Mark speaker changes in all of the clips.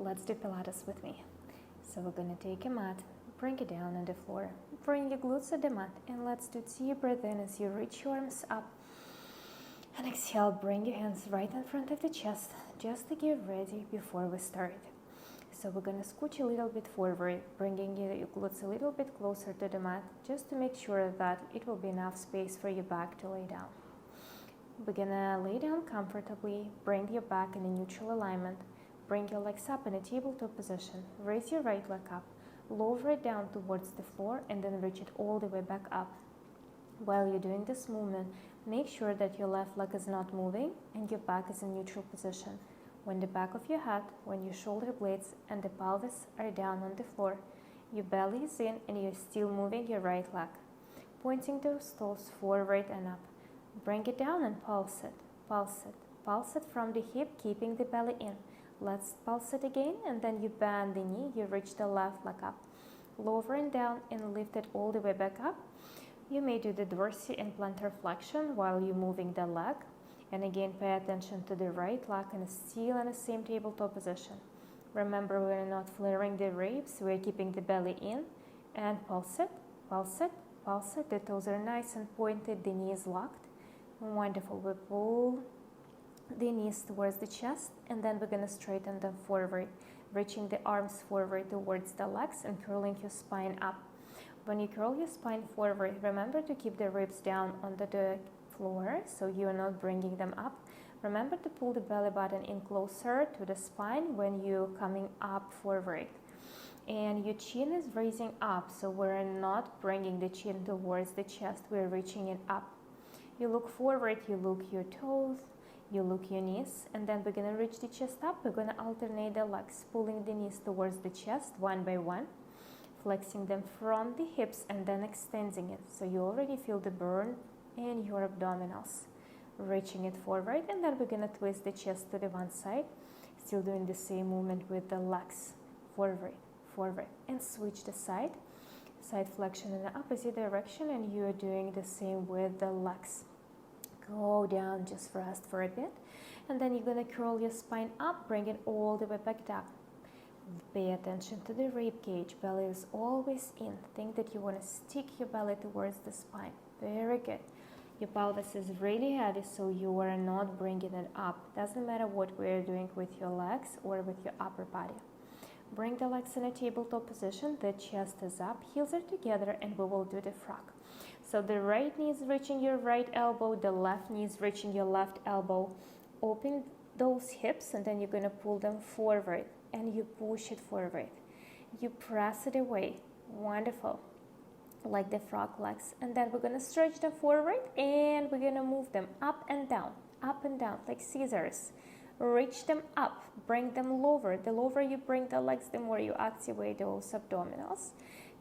Speaker 1: let's do Pilates with me. So we're going to take a mat, bring it down on the floor, bring your glutes to the mat, and let's do deep breath in as you reach your arms up. And exhale, bring your hands right in front of the chest, just to get ready before we start. So we're going to scooch a little bit forward, bringing your glutes a little bit closer to the mat, just to make sure that it will be enough space for your back to lay down. We're going to lay down comfortably, bring your back in a neutral alignment, bring your legs up in a tabletop position, raise your right leg up, lower it down towards the floor, and then reach it all the way back up. While you're doing this movement, make sure that your left leg is not moving and your back is in neutral position. When the back of your head, when your shoulder blades and the pelvis are down on the floor, your belly is in and you're still moving your right leg, pointing those toes forward and up. Bring it down and pulse it, pulse it, pulse it from the hip, keeping the belly in. Let's pulse it again, and then you bend the knee, you reach the left leg up, lower and down and lift it all the way back up. You may do the dorsal and plantar flexion while you're moving the leg. And again, pay attention to the right leg and still in the same tabletop position. Remember, we're not flaring the ribs, we're keeping the belly in. And pulse it, pulse it, pulse it. The toes are nice and pointed, the knee is locked. Wonderful. We pull the knees towards the chest, and then we're going to straighten them forward, reaching the arms forward towards the legs and curling your spine up. When you curl your spine forward, remember to keep the ribs down onto the floor so you're not bringing them up. Remember to pull the belly button in closer to the spine when you're coming up forward. And your chin is raising up, so we're not bringing the chin towards the chest, we're reaching it up. You look forward, you look your toes, you look your knees, and then we're going to reach the chest up. We're going to alternate the legs, pulling the knees towards the chest one by one, flexing them from the hips and then extending it. So you already feel the burn in your abdominals. Reaching it forward, and then we're going to twist the chest to the one side, still doing the same movement with the legs, forward, forward, and switch the side flexion in the opposite direction, and you're doing the same with the legs. Go down, just rest for a bit, and then you're going to curl your spine up, bring it all the way back down. Pay attention to the rib cage. Belly is always in. Think that you want to stick your belly towards the spine. Very good. Your pelvis is really heavy, so you are not bringing it up. Doesn't matter what we're doing with your legs or with your upper body. Bring the legs in a tabletop position. The chest is up, heels are together, and we will do the frog. So the right knee is reaching your right elbow, the left knee is reaching your left elbow. Open those hips, and then you're going to pull them forward, and you push it forward. You press it away. Wonderful. Like the frog legs. And then we're going to stretch them forward, and we're going to move them up and down, like scissors. Reach them up, bring them lower. The lower you bring the legs, the more you activate those abdominals.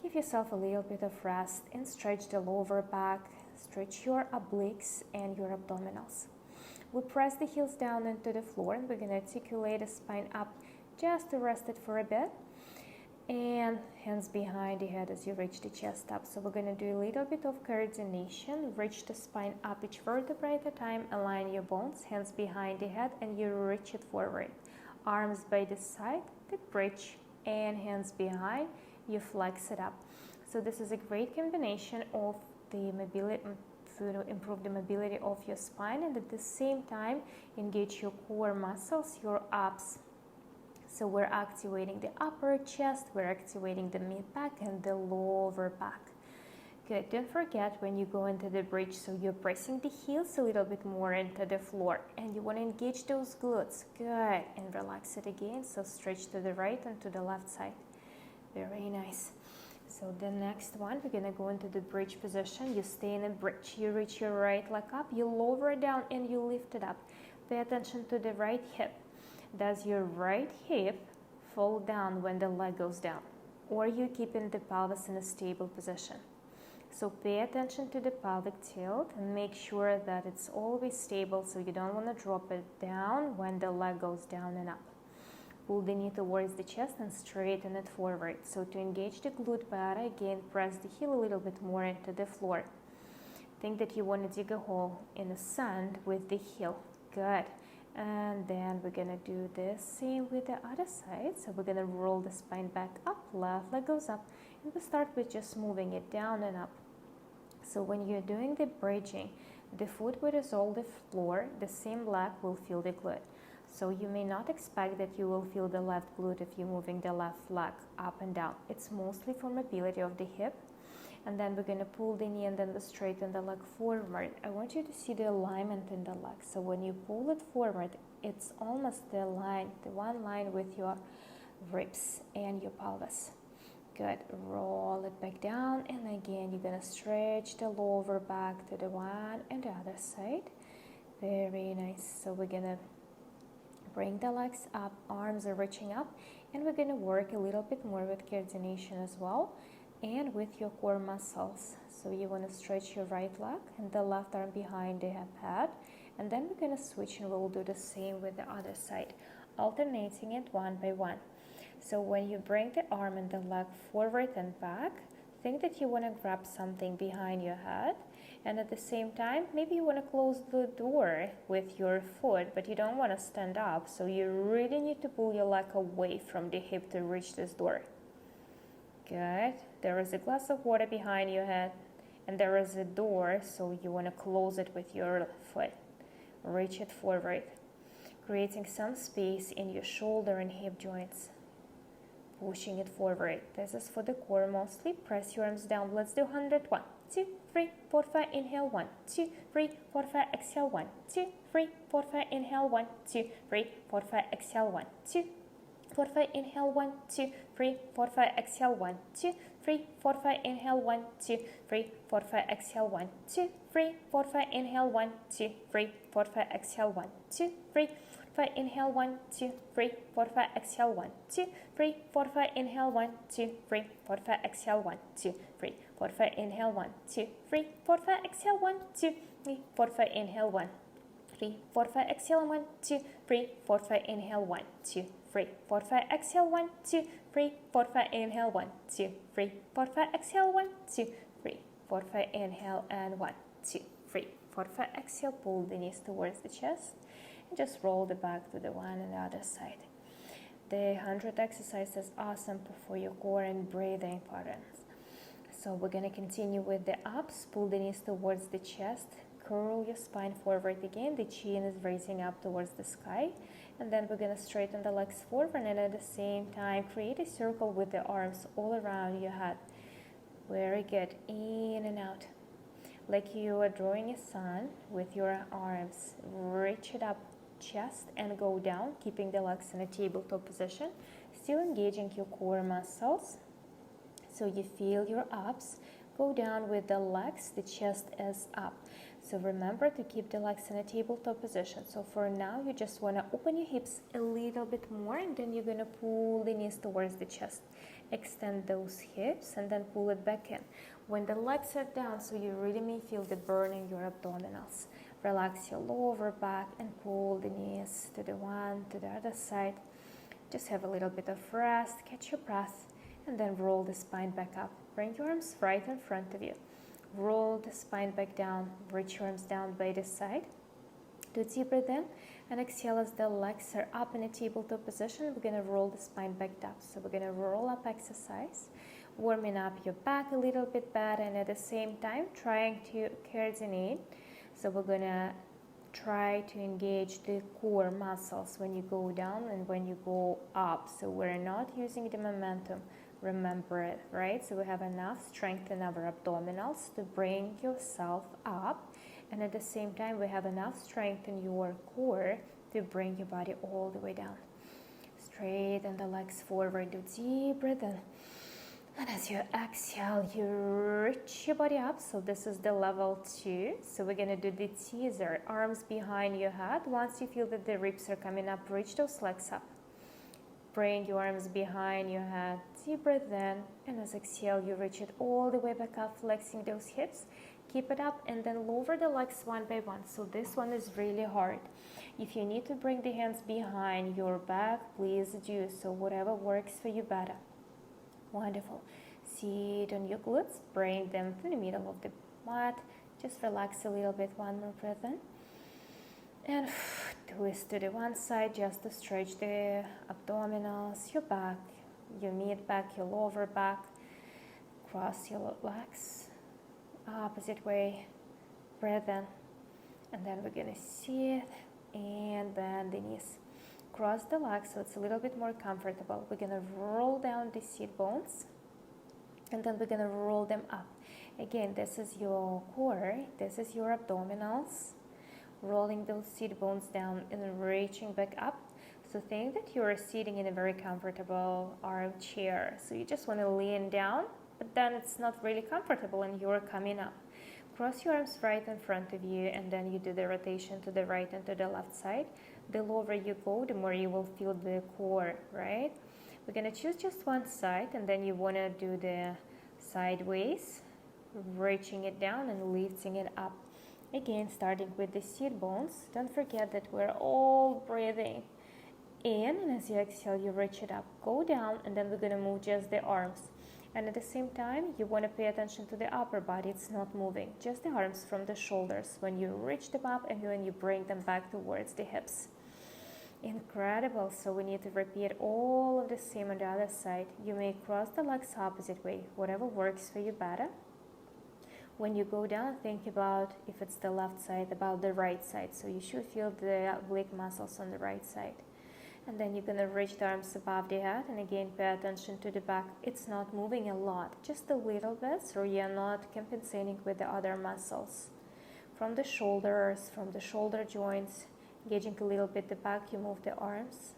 Speaker 1: Give yourself a little bit of rest and stretch the lower back, stretch your obliques and your abdominals. We press the heels down into the floor, and we're going to articulate the spine up just to rest it for a bit. And hands behind the head as you reach the chest up. So we're going to do a little bit of coordination. Reach the spine up each vertebrae at a time. Align your bones, hands behind the head, and you reach it forward. Arms by the side, the bridge, and hands behind. You flex it up. So this is a great combination of the mobility to improve the mobility of your spine, and at the same time engage your core muscles, your abs. So we're activating the upper chest, we're activating the mid back and the lower back. Good. Don't forget when you go into the bridge, so you're pressing the heels a little bit more into the floor, and you want to engage those glutes. Good. And relax it again. So stretch to the right and to the left side. Very nice. So the next one, we're going to go into the bridge position. You stay in a bridge. You reach your right leg up, you lower it down, and you lift it up. Pay attention to the right hip. Does your right hip fall down when the leg goes down? Or you keeping the pelvis in a stable position? So pay attention to the pelvic tilt and make sure that it's always stable, so you don't want to drop it down when the leg goes down and up. Pull the knee towards the chest and straighten it forward. So to engage the glute pad, again, press the heel a little bit more into the floor. Think that you want to dig a hole in the sand with the heel. Good. And then we're gonna do the same with the other side. So we're gonna roll the spine back up, left leg goes up, and we start with just moving it down and up. So when you're doing the bridging, the foot will resolve the floor, the same leg will feel the glute. So you may not expect that you will feel the left glute if you're moving the left leg up and down. It's mostly for mobility of the hip. And then we're going to pull the knee and then straighten the leg forward. I want you to see the alignment in the leg. So when you pull it forward, it's almost the line, the one line with your ribs and your pelvis. Good. Roll it back down, and again you're going to stretch the lower back to the one and the other side. Very nice. So we're going to bring the legs up, arms are reaching up, and we're going to work a little bit more with coordination as well and with your core muscles. So you want to stretch your right leg and the left arm behind the hip pad, and then we're going to switch and we'll do the same with the other side, alternating it one by one. So when you bring the arm and the leg forward and back, think that you want to grab something behind your head, and at the same time maybe you want to close the door with your foot, but you don't want to stand up, so you really need to pull your leg away from the hip to reach this door. Good. There is a glass of water behind your head and there is a door, so you want to close it with your foot. Reach it forward, creating some space in your shoulder and hip joints. Pushing it forward. This is for the core mostly. Press your arms down. Let's do 100. 1, 2, 3, 4, 5. Inhale. 1, 2, 3, 4, 5. Exhale. 1, 2, 3, 4, 5. Inhale. 1, 2, 3, 4, 5. Exhale. 1, 2, 4, 5. Inhale. 1, 2, 3, 4, 5. Exhale. 1, 2, 3, 4, 5. Inhale. 1, 2, 3, 4, 5. Exhale. 1, 2, 3, 4, 5. Inhale. 1, 2, 3, 4, 5. Exhale. 1, 2, 3, 5. Inhale. 1, 2, 3, 4, 5. Exhale. 1, 2, 3, 4, 5. Inhale. 1, 2, 3, 4, 5. Exhale. 1, 2, 3, 4, 5. Inhale. 1, 2, 3, 4, 5. Exhale. 1, 2, 3, 4, 5. Inhale. 1, 3, 4, 5. Exhale. 1, 2, 3, 4, 5. Inhale. 1, 2, 3, 4, 5. Exhale. 1, 2, 3, 4, 5. Inhale. 1, 2, 3, 4, 5. Exhale. 1, 2, 3, 4, 5. Inhale. And 1, 2, 3, 4, 5. Exhale. Pull the knees towards the chest. Just roll the back to the one and the other side. The 100 exercise is awesome for your core and breathing patterns. So we're going to continue with the abs. Pull the knees towards the chest. Curl your spine forward again. The chin is raising up towards the sky. And then we're going to straighten the legs forward, and at the same time create a circle with the arms all around your head. Very good. In and out. Like you are drawing a sun with your arms. Reach it up chest and go down, keeping the legs in a tabletop position, still engaging your core muscles. So you feel your abs go down with the legs, the chest is up. So remember to keep the legs in a tabletop position. So for now, you just want to open your hips a little bit more, and then you're going to pull the knees towards the chest. Extend those hips and then pull it back in. When the legs are down, so you really may feel the burn in your abdominals. Relax your lower back and pull the knees to the one, to the other side. Just have a little bit of rest, catch your breath, and then roll the spine back up. Bring your arms right in front of you. Roll the spine back down, reach your arms down by the side. Do a deep breath in and exhale as the legs are up in a tabletop position. We're going to roll the spine back down. So we're going to roll up exercise, warming up your back a little bit better, and at the same time trying to coordinate. So we're going to try to engage the core muscles when you go down and when you go up. So we're not using the momentum. Remember it, right? So we have enough strength in our abdominals to bring yourself up. And at the same time, we have enough strength in your core to bring your body all the way down. Straighten the legs forward. Do deep breath in. And as you exhale, you reach your body up. So this is the level 2. So we're going to do the teaser. Arms behind your head. Once you feel that the ribs are coming up, reach those legs up. Bring your arms behind your head. Deep breath in. And as exhale, you reach it all the way back up, flexing those hips. Keep it up and then lower the legs one by one. So this one is really hard. If you need to bring the hands behind your back, please do. So whatever works for you better. Wonderful. Sit on your glutes. Bring them to the middle of the mat. Just relax a little bit. One more breath in. And Twist to the one side just to stretch the abdominals, your back, your mid back, your lower back. Cross your legs, opposite way. Breathe in. And then we're gonna sit and bend the knees. Cross the legs so it's a little bit more comfortable. We're gonna roll down the sit bones and then we're gonna roll them up. Again, this is your core, this is your abdominals. Rolling those sit bones down and reaching back up. So think that you're sitting in a very comfortable armchair. So you just want to lean down, but then it's not really comfortable and you're coming up. Cross your arms right in front of you and then you do the rotation to the right and to the left side. The lower you go, the more you will feel the core, right? We're going to choose just one side and then you want to do the sideways, reaching it down and lifting it up. Again, starting with the sit bones. Don't forget that we're all breathing in, and as you exhale, you reach it up. Go down, and then we're going to move just the arms. And at the same time, you want to pay attention to the upper body. It's not moving, just the arms from the shoulders when you reach them up and when you bring them back towards the hips. Incredible. So we need to repeat all of the same on the other side. You may cross the legs opposite way, whatever works for you better. When you go down, think about, if it's the left side, about the right side. So you should feel the oblique muscles on the right side. And then you're going to reach the arms above the head. And again, pay attention to the back. It's not moving a lot, just a little bit. So you're not compensating with the other muscles. From the shoulders, from the shoulder joints, engaging a little bit the back, you move the arms.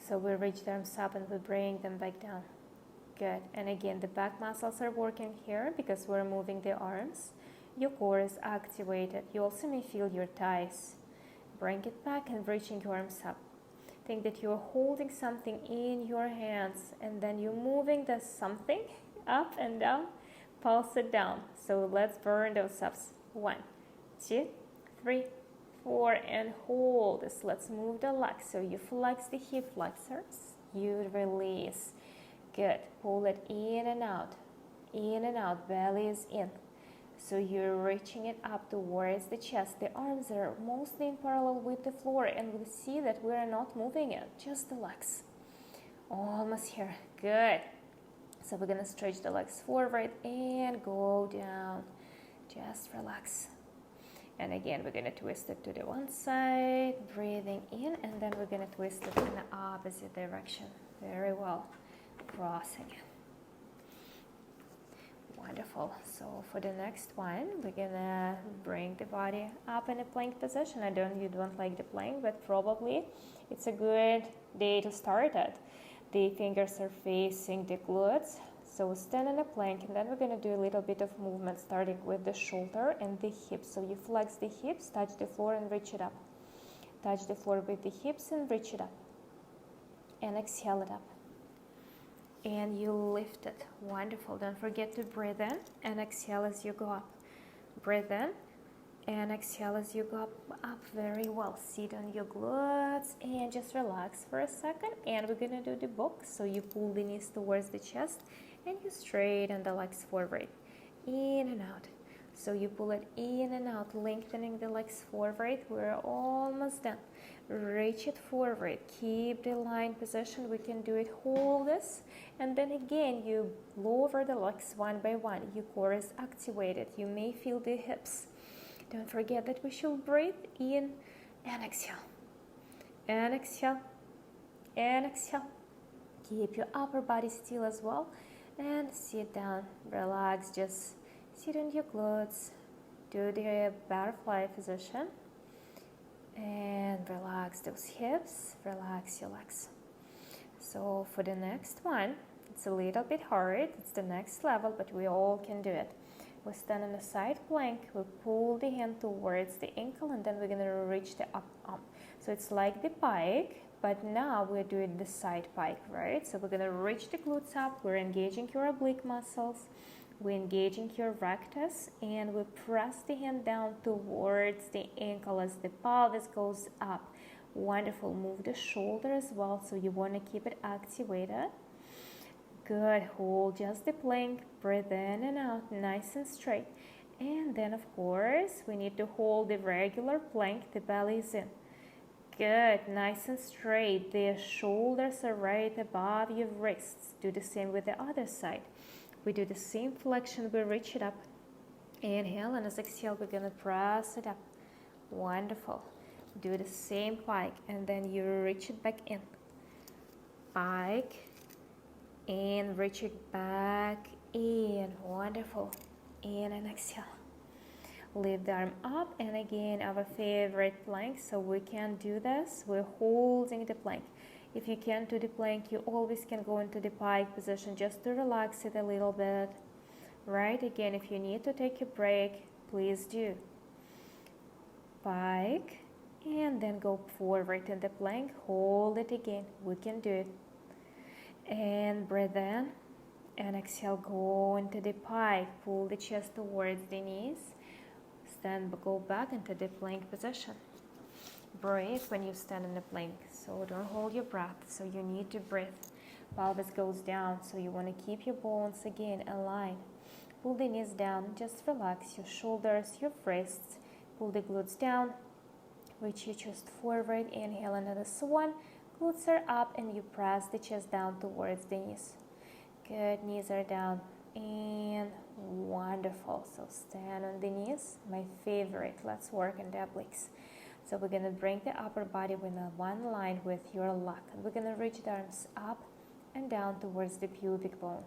Speaker 1: So we reach the arms up and we bring them back down. Good. And again, the back muscles are working here because we're moving the arms. Your core is activated. You also may feel your thighs. Bring it back and reaching your arms up. Think that you're holding something in your hands and then you're moving the something up and down. Pulse it down. So let's burn those ups. 1, 2, 3, 4, and hold this. Let's move the legs. So you flex the hip flexors. You release. Good. Pull it in and out. In and out. Belly is in. So you're reaching it up towards the chest. The arms are mostly in parallel with the floor. And we see that we're not moving it. Just the legs. Almost here. Good. So we're going to stretch the legs forward and go down. Just relax. And again, we're going to twist it to the one side. Breathing in. And then we're going to twist it in the opposite direction. Very well. Crossing. Wonderful. So for the next one, we're gonna bring the body up in a plank position. You don't like the plank, but probably it's a good day to start it. The fingers are facing the glutes. So stand in a plank, and then we're gonna do a little bit of movement, starting with the shoulder and the hips. So you flex the hips, touch the floor and reach it up. Touch the floor with the hips and reach it up. And exhale it up. And you lift it. Wonderful. Don't forget to breathe in and exhale as you go up. Breathe in and exhale as you go up. Very well. Sit on your glutes and just relax for a second. And we're going to do the box. So you pull the knees towards the chest and you straighten the legs forward. In and out. So you pull it in and out, lengthening the legs forward. We're almost done. Reach it forward. Keep the line position. We can do it. Hold this. And then again, you lower the legs one by one. Your core is activated. You may feel the hips. Don't forget that we should breathe in and exhale. And exhale. And exhale. Keep your upper body still as well. And sit down. Relax. Just sit on your glutes. Do the butterfly position. And relax those hips. Relax your legs. So for the next one, it's a little bit hard. It's the next level, but we all can do it. We stand on the side plank. We pull the hand towards the ankle, and then we're going to reach the up arm. So it's like the pike, but now we're doing the side pike, right? So we're going to reach the glutes up. We're engaging your oblique muscles. We're engaging your rectus, and we press the hand down towards the ankle as the pelvis goes up. Wonderful. Move the shoulder as well, so you want to keep it activated. Good. Hold just the plank. Breathe in and out, nice and straight. And then, of course, we need to hold the regular plank. The belly is in. Good, nice and straight. The shoulders are right above your wrists. Do the same with the other side. We do the same flexion, we reach it up. Inhale, and as exhale, we're gonna press it up. Wonderful. Do the same pike, and then you reach it back in. Pike, and reach it back in. Wonderful. In and exhale. Lift the arm up, and again our favorite plank. So we can do this, we're holding the plank. If you can't do the plank, you always can go into the pike position just to relax it a little bit. Right, again, if you need to take a break, please do. Pike, and then go forward in the plank. Hold it again, we can do it. And breathe in, and exhale, go into the pike. Pull the chest towards the knees. Then go back into the plank position. Breathe when you stand in the plank, so don't hold your breath, so you need to breathe. Pelvis goes down, so you want to keep your bones again aligned. Pull the knees down, just relax your shoulders, your wrists. Pull the glutes down, reach your chest forward. Inhale, another swan. Glutes are up, and you press the chest down towards the knees. Good, knees are down. And wonderful. So stand on the knees, my favorite. Let's work on the obliques. So we're gonna bring the upper body in one line with your leg, and we're gonna reach the arms up and down towards the pubic bone.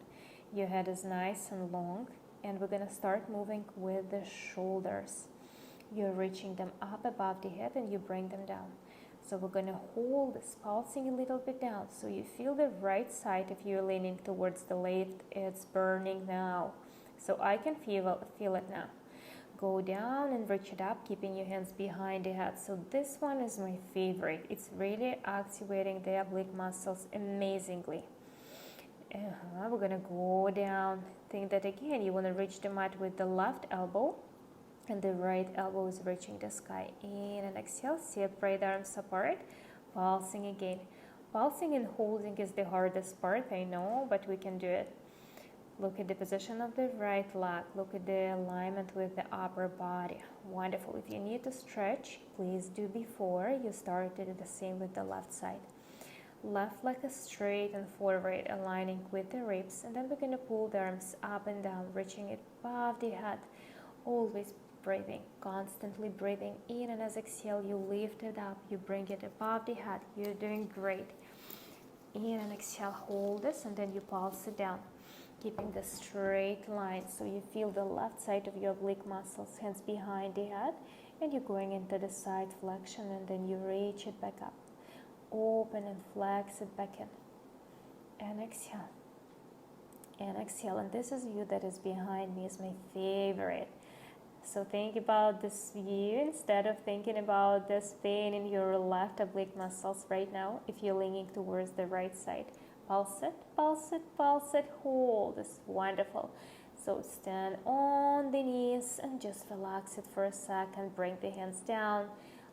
Speaker 1: Your head is nice and long, and we're gonna start moving with the shoulders. You're reaching them up above the head, and you bring them down. So we're going to hold this, pulsing a little bit down. So you feel the right side. If you're leaning towards the left, it's burning now. So I can feel it now. Go down and reach it up, keeping your hands behind the head. So this one is my favorite. It's really activating the oblique muscles amazingly. We're going to go down. Think that again, you want to reach the mat with the left elbow, and the right elbow is reaching the sky. In and exhale, separate the arms apart, pulsing again. Pulsing and holding is the hardest part, I know, but we can do it. Look at the position of the right leg. Look at the alignment with the upper body. Wonderful. If you need to stretch, please do before you start to do the same with the left side. Left leg is straight and forward, aligning with the ribs, and then we're going to pull the arms up and down, reaching it above the head. Always breathing, constantly breathing in, and as exhale, you lift it up, you bring it above the head. You're doing great. In and exhale, hold this, and then you pulse it down, keeping the straight line. So you feel the left side of your oblique muscles, hands behind the head, and you're going into the side flexion, and then you reach it back up. Open and flex it back in. And exhale. And exhale. And this is view that is behind me is my favorite. So think about this view instead of thinking about this pain in your left oblique muscles right now. If you're leaning towards the right side, pulse it, pulse it, pulse it, hold. It's wonderful. So stand on the knees and just relax it for a second. Bring the hands down.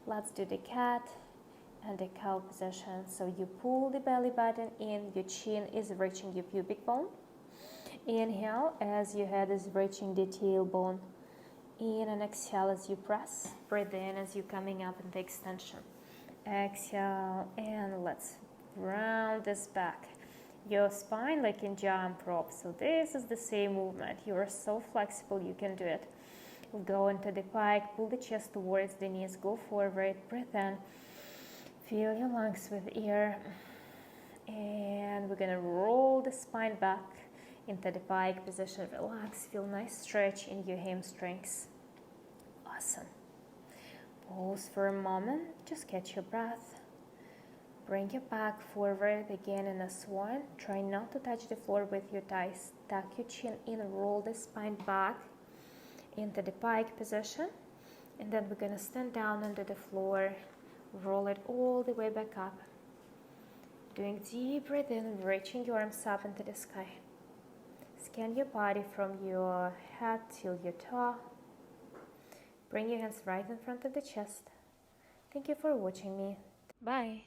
Speaker 1: Let's do the cat and the cow position. So you pull the belly button in. Your chin is reaching your pubic bone. Inhale as your head is reaching the tailbone. In and exhale as you press. Breathe in as you're coming up in the extension. Exhale, and let's round this back. Your spine like in jump rope. So this is the same movement. You are so flexible, you can do it. Go into the pike, pull the chest towards the knees, go forward, breathe in. Fill your lungs with air. And we're gonna roll the spine back into the pike position. Relax, feel nice stretch in your hamstrings. Awesome. Pause for a moment, just catch your breath. Bring your back forward again in a swan. Try not to touch the floor with your thighs. Tuck your chin in, roll the spine back into the pike position. And then we're gonna stand down onto the floor, roll it all the way back up. Doing deep breath in, reaching your arms up into the sky. Scan your body from your head till your toe. Bring your hands right in front of the chest. Thank you for watching me. Bye.